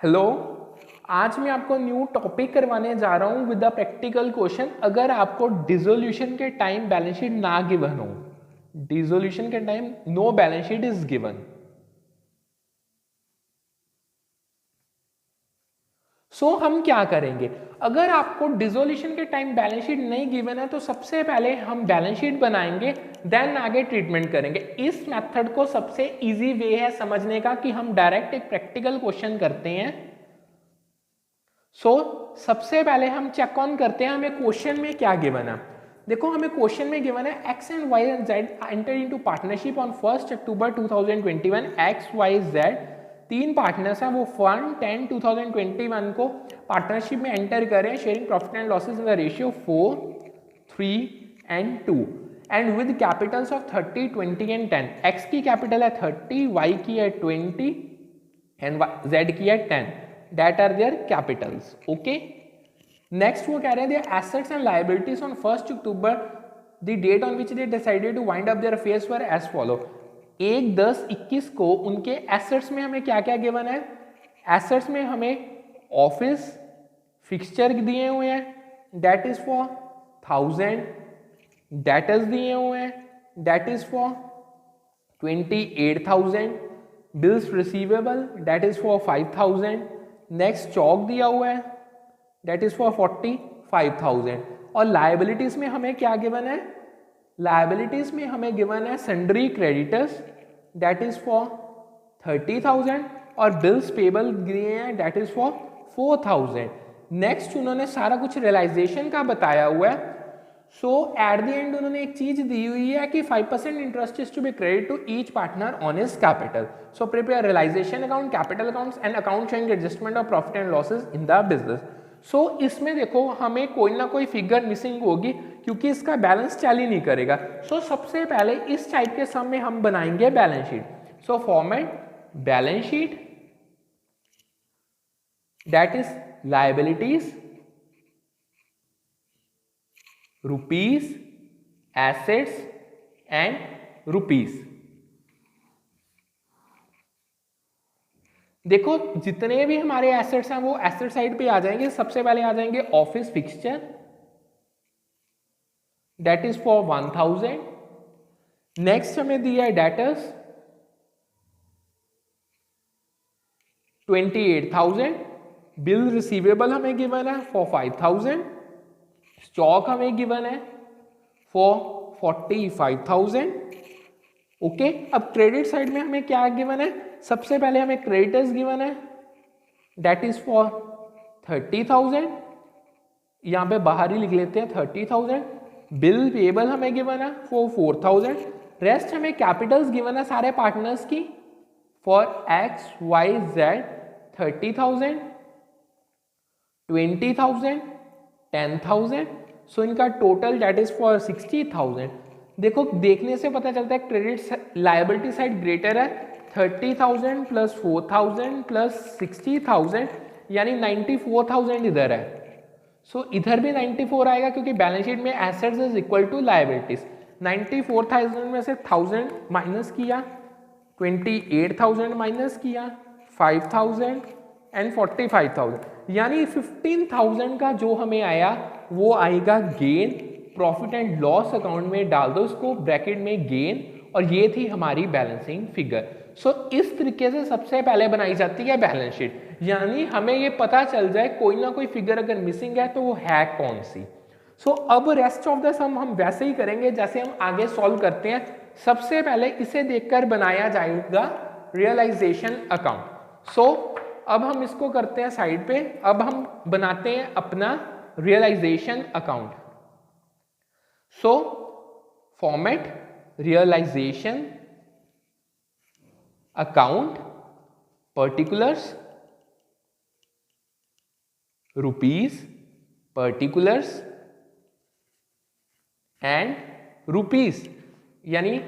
Hello, आज मैं आपको न्यू टॉपिक करवाने जा रहा हूँ विद द प्रैक्टिकल क्वेश्चन। अगर आपको डिसोल्यूशन के टाइम बैलेंस शीट ना गिवन हो, डिसोल्यूशन के time no balance sheet is given, so हम क्या करेंगे? अगर आपको डिसोल्यूशन के टाइम बैलेंस शीट नहीं गिवन है तो सबसे पहले हम बैलेंस शीट बनाएंगे, देन आगे ट्रीटमेंट करेंगे। इस मेथड को सबसे इजी वे है समझने का कि हम डायरेक्ट एक प्रैक्टिकल क्वेश्चन करते हैं। सबसे पहले हम चेक ऑन करते हैं हमें क्वेश्चन में क्या गिवन है। देखो, हमें क्वेश्चन में गिवन है X and Y and Z enter into partnership on 1 October 2021। X Y Z तीन पार्टनर्स हैं, वो 1/10/2021 को पार्टनरशिप में एंटर करें, sharing profit and losses in the ratio 4, 3 and 2 and with capitals of 30, 20 and 10। X की capital है 30, Y की है 20 एंड जेड की है 10। That are their capitals. Okay. Next वो कह रहे हैं their assets and liabilities on 1 October, the date on which they decided to wind up their affairs were as follow. 1/10/21 को उनके assets में हमें क्या क्या गिवन है? assets में हमें ऑफिस फिक्सचर दिए हुए हैं, that is for 1000, debtors दिए हुए हैं, that is for 28,000, bills receivable, that is for 5,000, next चौक दिया हुआ है, डेट इज फॉर 45,000। और लाइबिलिटीज में हमें क्या गिवन है? लाइबिलिटीज में हमें गिवन है sundry creditors, that is for 30,000 और बिल्स पेबल दिए हैं, डेट इज फॉर 4,000। नेक्स्ट उन्होंने सारा कुछ रियलाइजेशन का बताया हुआ है। सो एट द एंड उन्होंने एक चीज दी हुई है कि 5% interest is to be credit to each partner on his capital. So prepare realisation account, capital accounts and account showing adjustment of profit and losses in the business. So इसमें देखो हमें कोई ना कोई फिगर मिसिंग होगी क्योंकि इसका balance tally नहीं करेगा। सो सबसे पहले इस टाइप के सम में हम बनाएंगे balance sheet. So format balance sheet, that is liabilities, rupees, assets and rupees. देखो जितने भी हमारे एसेट्स हैं वो एसेट साइड पे आ जाएंगे। सबसे पहले आ जाएंगे office fixture, that is for 1000। Next हमें दिया है डेटर्स 28,000, बिल रिसीवेबल हमें गिवन है फॉर 5,000, स्टॉक हमें गिवन है फॉर 45,000। ओके, अब क्रेडिट साइड में हमें क्या गिवन है? सबसे पहले हमें क्रेडिटर्स गिवन है, दैट इज फॉर 30,000, यहां पे बाहर ही लिख लेते हैं 30,000। बिल पेबल हमें गिवन है फॉर 4,000। रेस्ट हमें कैपिटल्स गिवन है सारे पार्टनर्स की फॉर एक्स वाई जेड 30,000, 20,000, 10,000। सो इनका टोटल दैट इज फॉर 60,000। देखो देखने से पता चलता है क्रेडिट लायबिलिटी साइड ग्रेटर है, 30,000 प्लस 4,000 प्लस 60,000 यानी 94,000 इधर है। सो इधर भी 94 आएगा क्योंकि बैलेंस शीट में assets is equal to liabilities. 94,000 में से 1000 माइनस किया, 28,000 माइनस किया, 5,000 एंड 45,000 यानी 15,000 का जो हमें आया वो आएगा gain. Profit and loss account में डाल दो इसको ब्रैकेट में गेन, और ये थी हमारी बैलेंसिंग फिगर। सो इस तरीके से सबसे पहले बनाई जाती है बैलेंस शीट, यानी हमें ये पता चल जाए कोई ना कोई फिगर अगर मिसिंग है तो वो है कौन सी। सो अब रेस्ट ऑफ द सम हम वैसे ही करेंगे जैसे हम आगे सॉल्व करते हैं। सबसे पहले इसे देखकर बनाया जाएगा रियलाइजेशन अकाउंट। सो अब हम इसको करते हैं साइड पे, अब हम बनाते हैं अपना realisation account. So format realisation account, particulars, rupees, particulars and rupees, यानी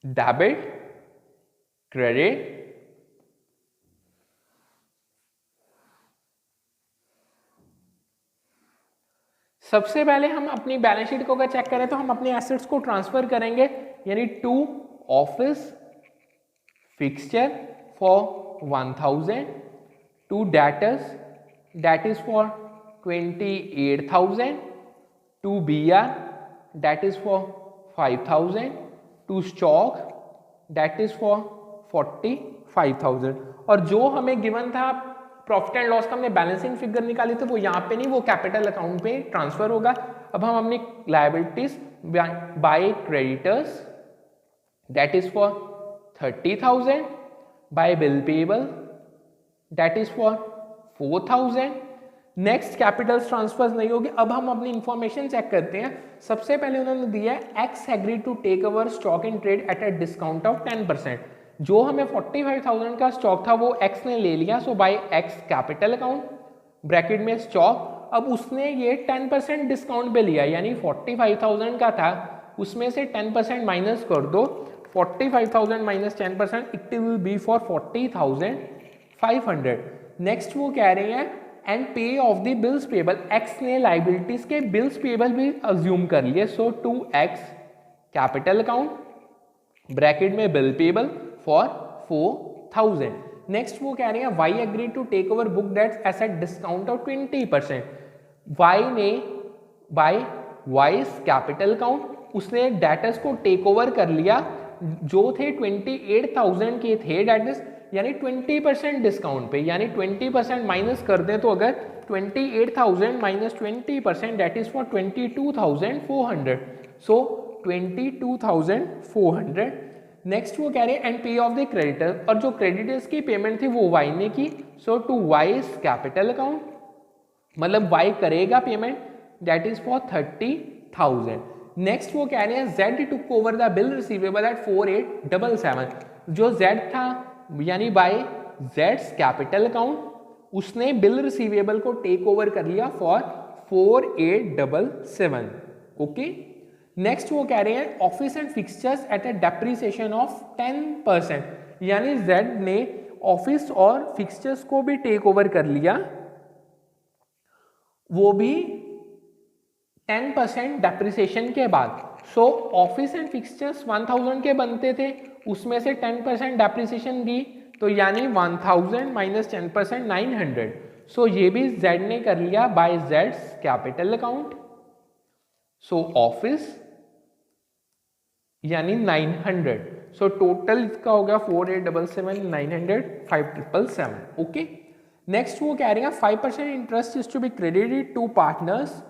डेबिट, क्रेडिट, सबसे पहले हम अपनी बैलेंस शीट को अगर चेक करें तो हम अपने एसेट्स को ट्रांसफर करेंगे, यानी to office fixture for 1000, to debtors that is for 28,000, to BR that is for 5,000, to stock that is for 45,000। और जो हमें गिवन था प्रॉफिट एंड लॉस का हमने बैलेंसिंग फिगर निकाली थी वो यहाँ पे नहीं, वो कैपिटल अकाउंट पे ट्रांसफर होगा। अब हम अपनी liabilities by creditors that is for 30,000, by bill payable that is for 4,000। Next capital transfers नहीं होगी। अब हम अपनी इंफॉर्मेशन चेक करते हैं। सबसे पहले उन्होंने दिया है X agree to take over stock in trade at a discount of 10%। जो हमें 45,000 का स्टॉक था वो एक्स ने ले लिया, so by X capital account bracket में स्टॉक। अब उसने ये 10% डिस्काउंट पे लिया, यानी 45,000 का था उसमें से 10% माइनस कर दो, 45,000 minus 10% it will be for 40,500। Next वो कह रहे हैं and pay off the bills payable, X ने लाइबिलिटीज के बिल्स पेबल भी अज्यूम कर लिए, so to X capital account bracket में बिल पेबल फॉर 4,000। नेक्स्ट वो कह रहे हैं Y agree to take over book debts at discount of 20%। Y ने बाय वाइज कैपिटल अकाउंट उसने डेटर्स को टेक ओवर कर लिया जो थे 28,000 के थे डेटर्स, यानी 20% डिस्काउंट पे, यानी 20% माइनस कर दें तो अगर 28,000 minus 20% that is for 22,400, so 22,400। Next वो कह रहे हैं and pay off the creditor, और जो क्रेडिटर्स की पेमेंट थी वो वाई ने की, so to Y's capital account, मतलब वाई करेगा payment that is for 30,000। Next वो कह रहे हैं Z took over the bill receivable at 4877। जो जेड था यानी बाय जेड्स कैपिटल अकाउंट उसने बिल रिसीवेबल को टेक ओवर कर लिया फॉर 4877। ओके। नेक्स्ट वो कह रहे हैं office and fixtures at a depreciation of 10%, यानी जेड ने ऑफिस और फिक्सचर्स को भी टेक ओवर कर लिया, वो भी 10% डेप्रिसिएशन के बाद। सो ऑफिस एंड फिक्सचर्स 1000 के बनते थे, उसमें से 10% डेप्रिसिएशन दी, तो यानी 1000 माइनस 10% 900। सो ये भी जेड ने कर लिया बाय जेड्स कैपिटल अकाउंट, सो ऑफिस यानी 900। सो टोटल इसका हो गया 4877 900 5777। ओके। नेक्स्ट वो कह रहे हैं 5% interest is to be credited to partners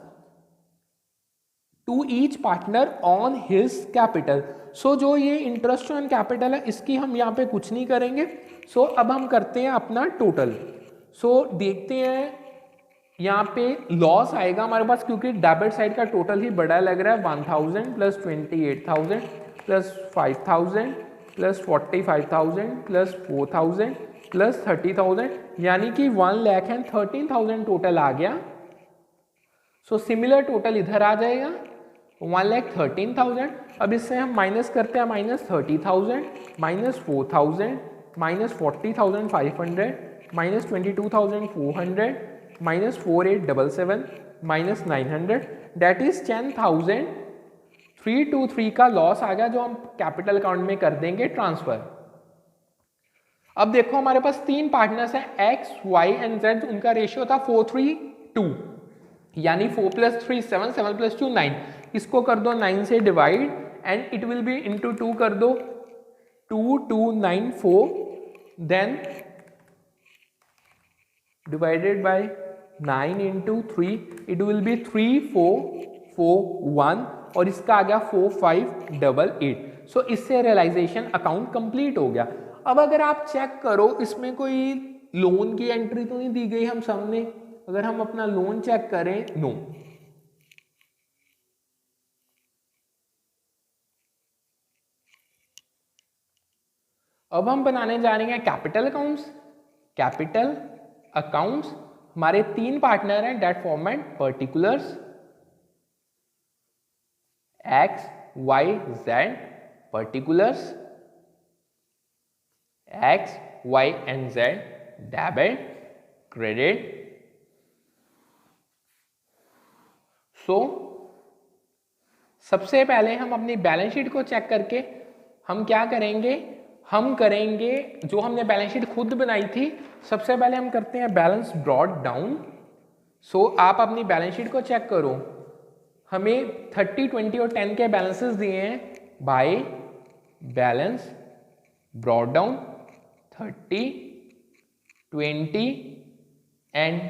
to each partner on his capital. So जो ये इंटरेस्ट ऑन कैपिटल है इसकी हम यहाँ पे कुछ नहीं करेंगे। सो अब हम करते हैं अपना टोटल। सो देखते हैं यहाँ पे लॉस आएगा हमारे पास, क्योंकि डेबिट साइड का टोटल ही बड़ा लग रहा है। 1000 plus 28,000 plus 5,000 plus 45,000 plus 4,000 plus 30,000, यानी कि 1,13,000 टोटल आ गया। सो सिमिलर टोटल इधर आ जाएगा 1,13,000। अब इससे हम माइनस करते हैं, minus 30,000 minus 4,000 minus 40,500 minus 22,400 minus 4877 minus 900, that is 10,323 का लॉस आ गया जो हम कैपिटल अकाउंट में कर देंगे ट्रांसफर। अब देखो हमारे पास तीन पार्टनर्स हैं एक्स वाई एंड जेड, उनका रेशियो था 4:3:2, यानी 4 + 3 7 7 + 2 9। इसको कर दो 9 से divide and it will be into 2 कर दो 2294, then divided by 9 into 3 it will be 3441, और इसका आ गया 4588। सो इससे रियलाइजेशन अकाउंट कंप्लीट हो गया। अब अगर आप चेक करो इसमें कोई लोन की एंट्री तो नहीं दी गई हम सामने, अगर हम अपना लोन चेक करें, नो। अब हम बनाने जा रहे हैं कैपिटल अकाउंट्स। कैपिटल अकाउंट्स हमारे तीन पार्टनर हैं date format particulars X Y Z, particulars X Y and Z, debit credit. So सबसे पहले हम अपनी बैलेंस शीट को चेक करके हम क्या करेंगे, हम करेंगे जो हमने बैलेंस शीट खुद बनाई थी, सबसे पहले हम करते हैं बैलेंस ब्रॉट डाउन। सो आप अपनी बैलेंस शीट को चेक करो, हमें 30, 20 और 10 के बैलेंसेस दिए हैं by balance brought down 30, 20 and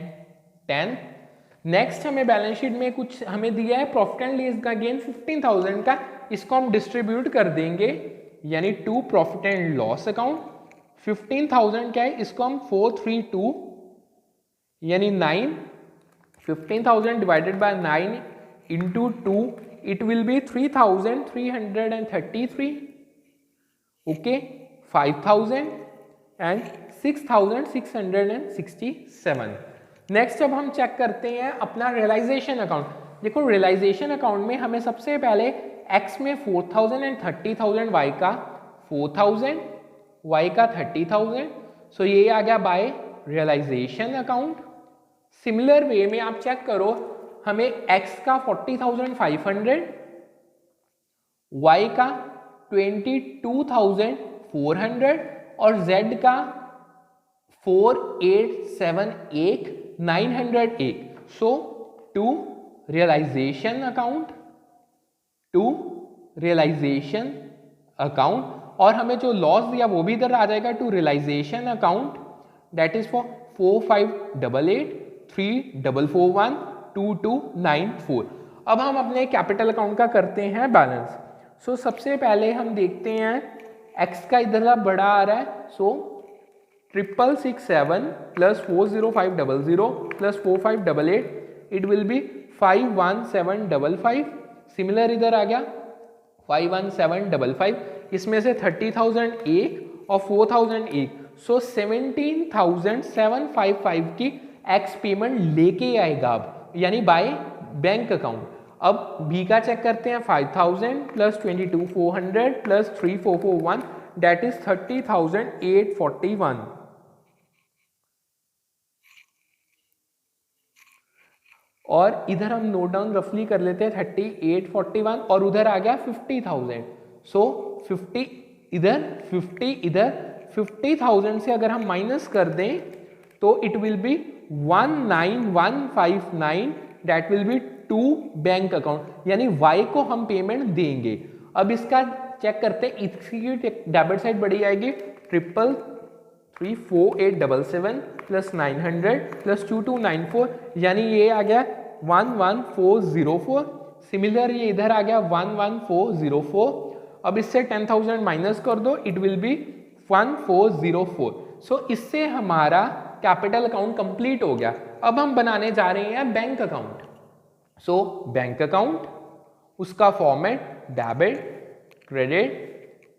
10। Next हमें बैलेंस शीट में कुछ हमें दिया है प्रॉफिट एंड लॉस का गेन 15,000 का, इसको हम डिस्ट्रीब्यूट कर देंगे यानी to profit and loss account. 15,000 क्या है, इसको हम 432 यानी 9, 15,000 divided by 9 into 2 it will be 3,333। Okay, 5,000 and 6,667। Next अब हम चेक करते हैं अपना रियलाइजेशन अकाउंट। देखो रियलाइजेशन अकाउंट में हमें सबसे पहले एक्स में 4,000 एंड 30,000, वाई का 4,000, वाई का 30,000, सो ये आ गया by realisation account. Similar way में आप चेक करो, हमें एक्स का 40,500, वाई का 22,400 और जेड का 4,878,908। सो टू रियलाइजेशन अकाउंट और हमें जो लॉस दिया वो भी इधर आ जाएगा to realisation account, that is for 4,588,3,441,2294। अब हम अपने कैपिटल अकाउंट का करते हैं बैलेंस। सो सबसे पहले हम देखते हैं एक्स का इधर बड़ा आ रहा है, सो 667 plus 40500 plus 4588 it will B 51755। Similar इधर आ गया 51755, इसमें से 30,000 एक और 4,000 एक, सो 17,755 की एक्स पेमेंट लेके आएगा अब, यानी बाय बैंक अकाउंट। अब बी का चेक करते हैं 5,000 प्लस 22,400 प्लस 3,441 दैट इज 30,841। और इधर हम नोट डाउन रफली कर लेते हैं 3841 और उधर आ गया 50,000। सो 50 इधर 50,000 से अगर हम माइनस कर दें तो it will be 19,159 that will be to bank account, यानी वाई को हम पेमेंट देंगे। अब इसका चेक करते हैं, इसकी डेबिट साइड बढ़ी आएगी 3,34877 प्लस 900 प्लस 2294, यानी ये आ गया 11,404। सिमिलर ये इधर आ गया 11,404। अब इससे 10,000 माइनस कर दो, इट विल बी 1,404। सो इससे हमारा कैपिटल अकाउंट कंप्लीट हो गया। अब हम बनाने जा रहे हैं bank account. So bank account, उसका format debit, credit,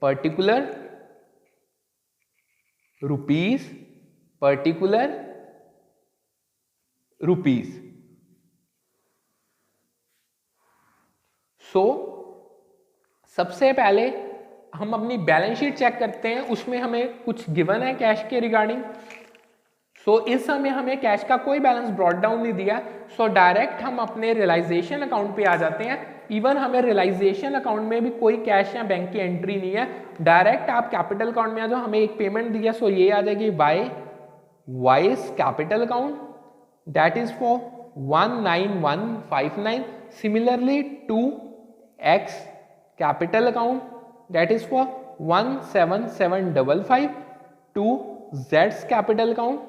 particular, rupees, particular, rupees. So सबसे पहले हम अपनी बैलेंस शीट चेक करते हैं, उसमें हमें कुछ गिवन है कैश के रिगार्डिंग। सो इस समय हमें कैश का कोई बैलेंस ब्रॉट डाउन नहीं दिया, सो डायरेक्ट हम अपने रियलाइजेशन अकाउंट पे आ जाते हैं। इवन हमें रियलाइजेशन अकाउंट में भी कोई कैश या बैंक की एंट्री नहीं है, डायरेक्ट आप कैपिटल अकाउंट में आ जाओ। हमें एक पेमेंट दिया, सो ये आ जाएगी by Y's capital account that is for 19,159। Similarly to X capital account that is for 17,755, to जेड्स capital account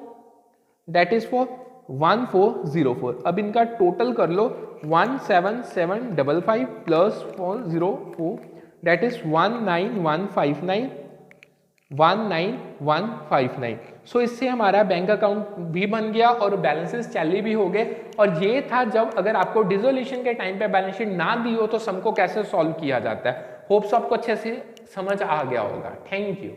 that is for 1,404। अब इनका टोटल कर लो 17,755 प्लस 404 दैट इज 19,159, 19,159। सो इससे हमारा बैंक अकाउंट भी बन गया और बैलेंसेस टैली भी हो गए। और ये था जब अगर आपको डिसोल्यूशन के टाइम पे बैलेंस शीट ना दी हो तो सम को कैसे सॉल्व किया जाता है। होप्स आपको अच्छे से समझ आ गया होगा। Thank you.